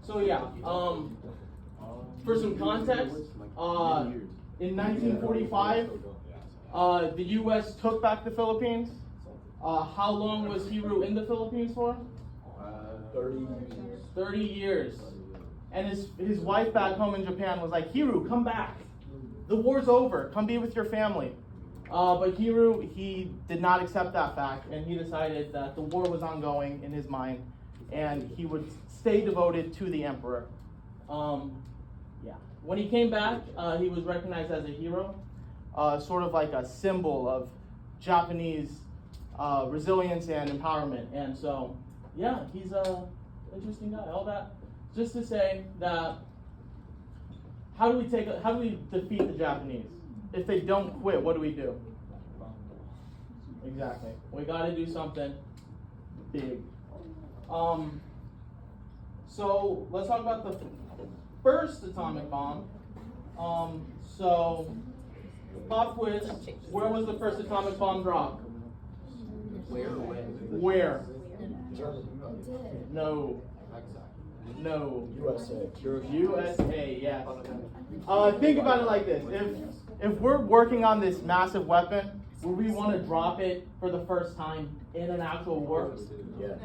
So yeah, for some context, in 1945, the U.S. took back the Philippines. How long was Hiru in the Philippines for? 30 years. 30 years. And his wife back home in Japan was like, Hiru, come back. The war's over. Come be with your family. But Hiru, he did not accept that fact, and he decided that the war was ongoing in his mind, and he would stay devoted to the emperor. When he came back, he was recognized as a hero, sort of like a symbol of Japanese resilience and empowerment. And so, yeah, he's an interesting guy. All that just to say that how do we defeat the Japanese? If they don't quit, what do we do? Exactly. We got to do something big. So let's talk about the first atomic bomb. So pop quiz. Where was the first atomic bomb dropped? Where? No. USA, yes. Think about it like this. If we're working on this massive weapon, would we want to drop it for the first time in an actual war? Yeah.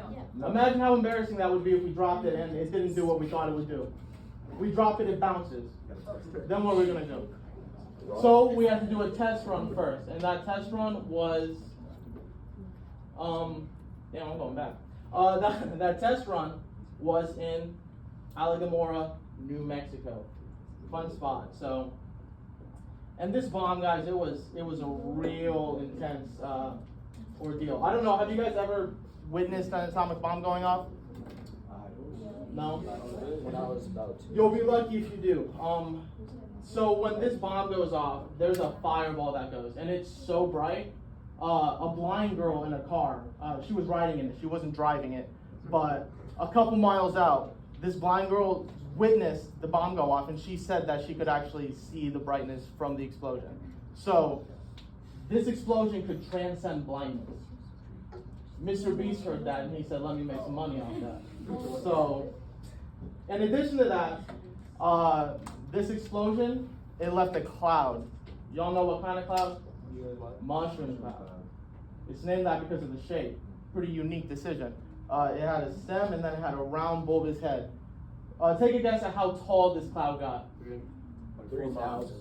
Imagine how embarrassing that would be if we dropped it and it didn't do what we thought it would do. We drop it, it bounces. Then what are we going to do? So we have to do a test run first. And that test run was, I'm going back. That test run was in Alamogordo, New Mexico. Fun spot. So, and this bomb, guys, it was a real intense ordeal. I don't know. Have you guys ever witnessed an atomic bomb going off? No. When I was about 2. You'll be lucky if you do. So when this bomb goes off, there's a fireball that goes, and it's so bright. A blind girl in a car. She was riding in it. She wasn't driving it, but a couple miles out, this blind girl witnessed the bomb go off, and she said that she could actually see the brightness from the explosion. So this explosion could transcend blindness. Mr. Beast heard that, and he said, let me make some money off that. So in addition to that, this explosion, it left a cloud. Y'all know what kind of cloud? Mushroom cloud. It's named that because of the shape. Pretty unique decision. It had a stem, and then it had a round bulbous head. Take a guess at how tall this cloud got. 3 miles.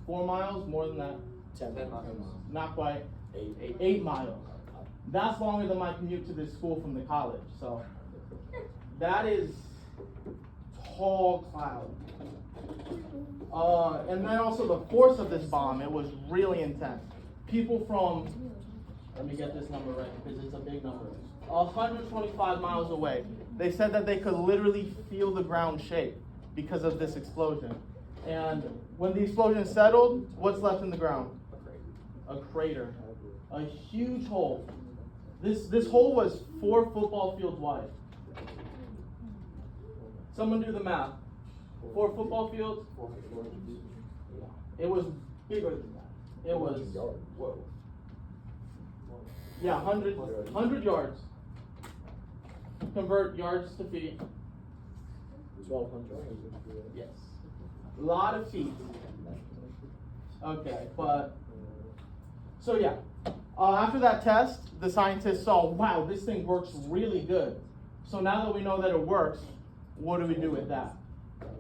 4 miles? More than that? 10 miles. Not quite. 8. 8 miles. That's longer than my commute to this school from the college. So that is tall cloud. And then also the force of this bomb, it was really intense. People from, let me get this number right because it's a big number, 125 miles away, they said that they could literally feel the ground shake because of this explosion. And when the explosion settled, what's left in the ground? A crater. A huge hole. This hole was 4 football fields wide. Someone do the math. 4 football fields? It was bigger than that. It was, yeah, 100 yards. Convert yards to feet. 1,200. Yes. A lot of feet. Okay, but, so yeah. After that test, the scientists saw, wow, this thing works really good. So now that we know that it works, what do we do with that?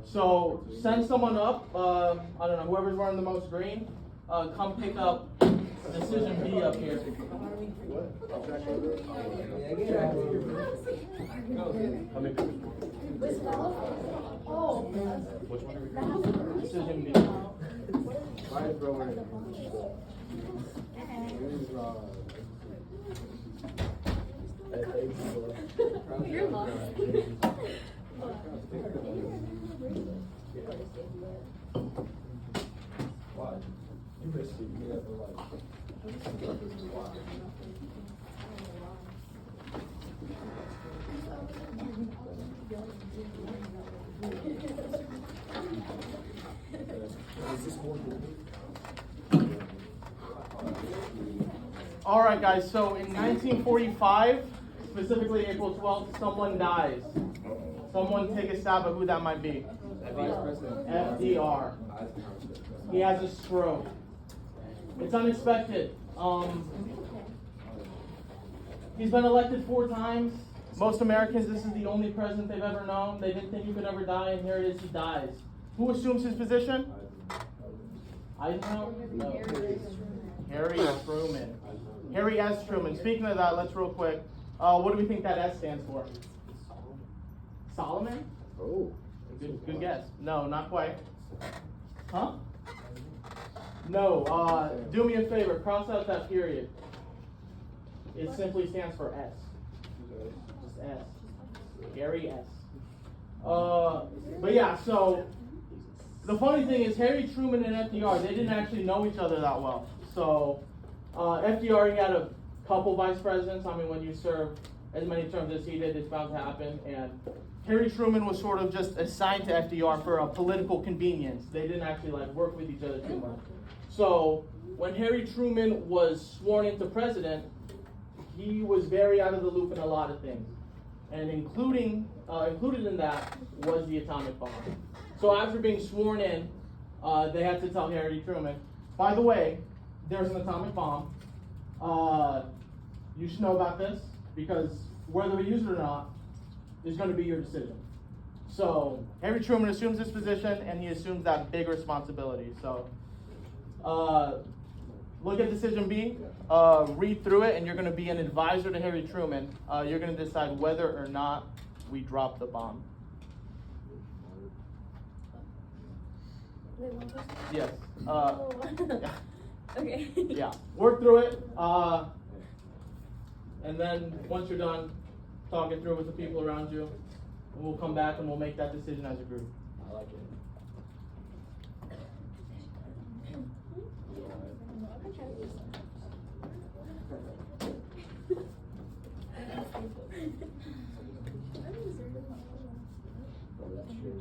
So send someone up, I don't know, whoever's wearing the most green, come pick up decision B up here. Decision B. You're lost. All right, guys, so in 1945, specifically April 12th, someone dies. Someone take a stab at who that might be. FDR. He has a stroke. It's unexpected. He's been elected 4 times. Most Americans, this is the only president they've ever known. They didn't think he could ever die, and here it is, he dies. Who assumes his position? Eisenhower? No. Harry Truman. Harry S. Truman. Speaking of that, let's real quick. What do we think that S stands for? Solomon? Oh. Good guess. No, not quite. Huh? No. Do me a favor. Cross out that period. It simply stands for S. Just S. Harry S. But yeah, so the funny thing is Harry Truman and FDR, they didn't actually know each other that well. So FDR, he had a couple vice presidents. I mean, when you serve as many terms as he did, it's bound to happen. And Harry Truman was sort of just assigned to FDR for a political convenience. They didn't actually like work with each other too much. So when Harry Truman was sworn into president, he was very out of the loop in a lot of things. And included in that was the atomic bomb. So after being sworn in, they had to tell Harry Truman, by the way, there's an atomic bomb. You should know about this because whether we use it or not is going to be your decision. So Harry Truman assumes this position and he assumes that big responsibility. So look at decision B, read through it, and you're going to be an advisor to Harry Truman. You're going to decide whether or not we drop the bomb. Yes. Okay. Yeah. Work through it, and then once you're done, talk it through with the people around you, and we'll come back and we'll make that decision as a group. I like it. Oh, that's yours.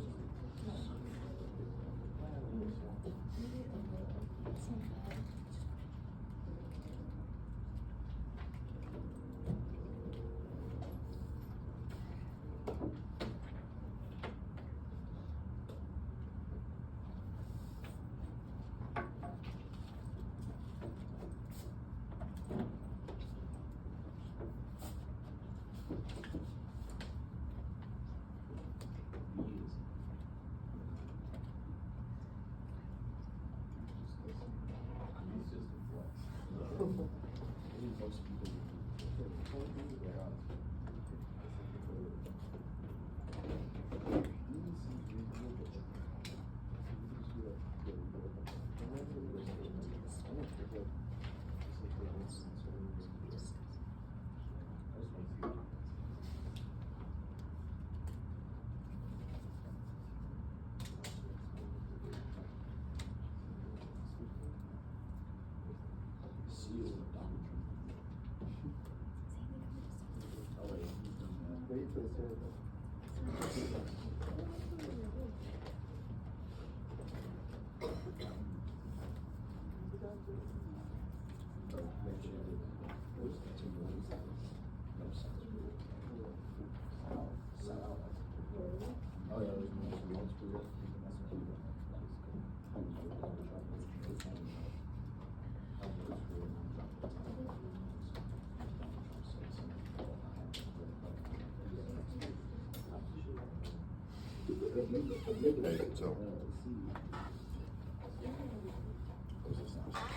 Hey, so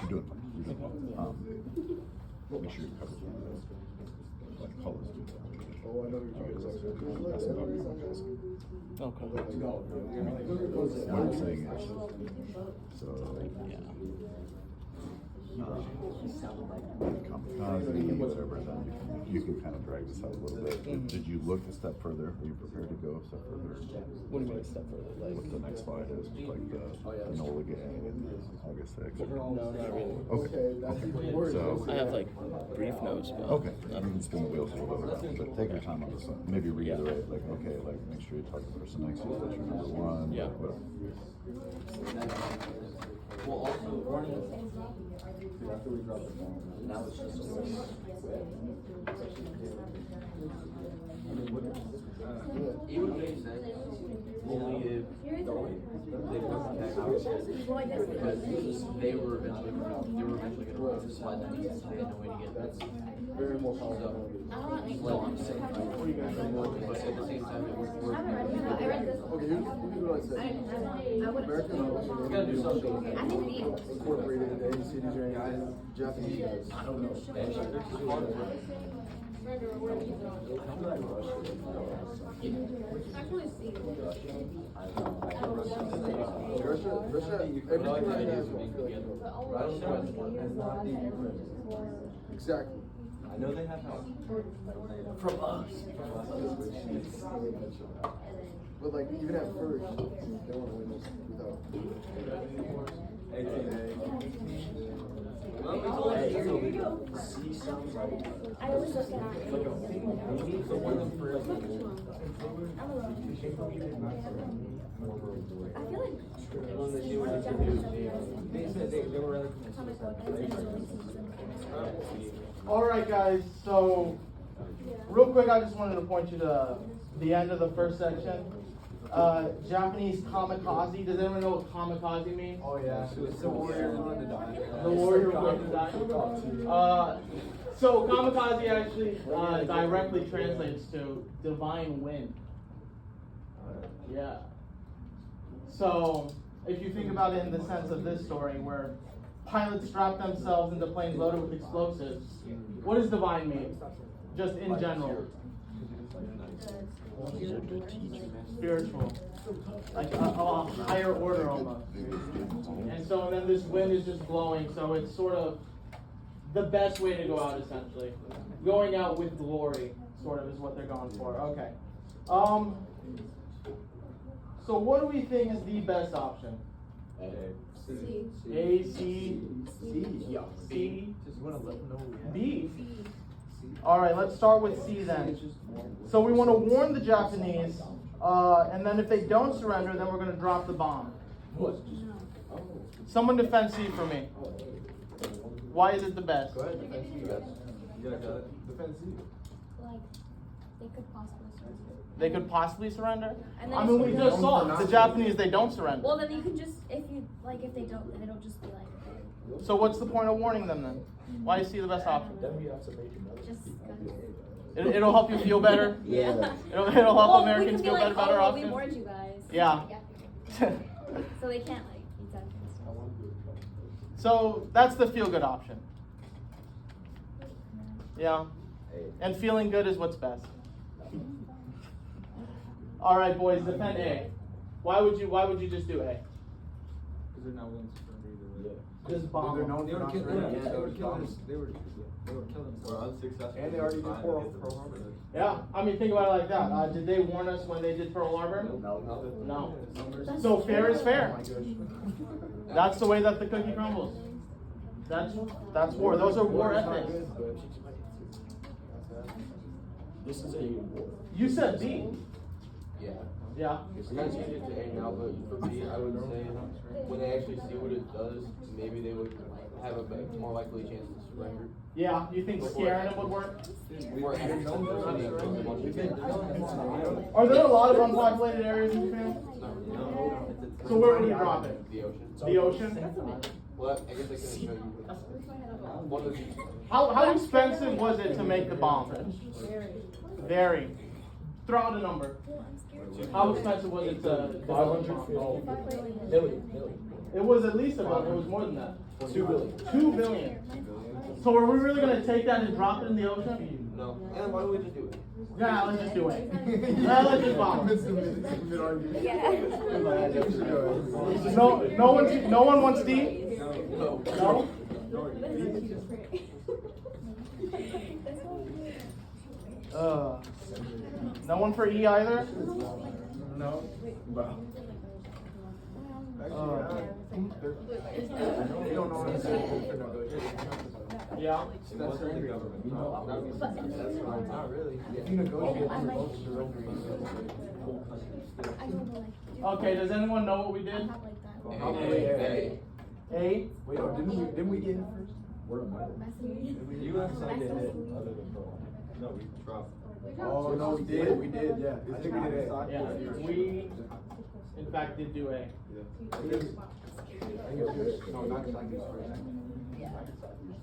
you're doing fine. You're doing fine. Make sure you cover like colors. Oh, I know you guys That's about me. Okay. What I'm saying is, so whatever, then you can kind of drag this out a little bit. Did you look a step further? Are you prepared to go a step further? What do you mean a step further? What the next slide is, like the Nola gang and August 6th. No, not really. Okay. So I have like brief notes. But okay, you can spin the wheels a little bit, but take your time on this one. Maybe reiterate, like, okay, like, make sure you talk to the person next to you, that's your number one. Yeah. Whatever. Well, also, warning after we drop the bomb, now it's just a list. It would make sense They put them back out because they were eventually going to run the slide that they had no way to get that. Very more powerful. Well, I'm saying, but at the same time, we're I read this. Okay, here's what I said. I would. American we gotta do something. I think B. incorporated into any cities or anything. Japanese, I don't know. Actually, C. Russia, everything right now is exactly. I know they have help. From us. But like even at first, they want to win this without. C sounds like I always look at maybe the one of for I feel like they said they were rather All right, guys. So, real quick, I just wanted to point you to the end of the first section. Japanese kamikaze. Does anyone know what kamikaze means? Oh yeah, it's the warrior willing to die. The warrior willing to die. So kamikaze actually directly translates to divine wind. Yeah. So if you think about it in the sense of this story, where pilots strap themselves into planes loaded with explosives, what does divine mean? Just in general. Spiritual. Like a higher order almost. And so then this wind is just blowing, so it's sort of the best way to go out essentially. Going out with glory, sort of is what they're going for. Okay. So what do we think is the best option? A, C, C, B. Alright, let's start with C then. So we want to warn the Japanese, and then if they don't surrender, then we're going to drop the bomb. Someone defend C for me. Why is it the best? Go ahead, defend C, guys. You got it. Defend C. like they could possibly surrender. They could possibly surrender? And then I mean, we if- just saw the Japanese, they don't surrender. Well, then you can just if they don't, then it'll just be like So what's the point of warning them then? Why is C the best option? just. It'll help you feel better? Yeah. It'll help Well, Americans we can feel be like, better oh, we often? warned you guys. Yeah. So they can't like eat that. So that's the feel-good option. Yeah. And feeling good is what's best. All right, boys, defend A. Why would you just do A? Because they're not willing to surrender either way. Just bomb They're them. known They for would not kill surrendering. they would kill them. Or unsuccessful. And they already did Pearl Harbor. Yeah, I mean, think about it like that. Did they warn us when they did Pearl Harbor? No. So fair is fair. That's the way that the cookie crumbles. That's war. Those are war ethics. This is a war. You said B. Yeah. Yeah. It's kind of changed it to A now, but for me, I would say when they actually see what it does, maybe they would have a more likely chance to surrender. Yeah. You think scaring them would work? Or actually Are there a lot of unpopulated areas in Japan? So where would you drop it? The ocean. The ocean? Well, I guess I can show you. One of these. How expensive was it to make the bomb? Very. Throw out a number. How expensive was it to 550 million. It was at least about, it was more than that. 2 billion. 2 billion. So are we really going to take that and drop it in the ocean? No. And why don't we just do it? Yeah, let's just do it. Let's just bomb. No one wants D? No. No? No one for E either? No. You don't know Yeah. That's the government. Not really. if you negotiate Okay, does anyone know what we did? A. A? Wait, no, didn't we get him first? You and I did it other than Pearl. No, we dropped. Oh no, we did, yeah. I think we did A. Yeah. In fact, did do A. No, not second, first.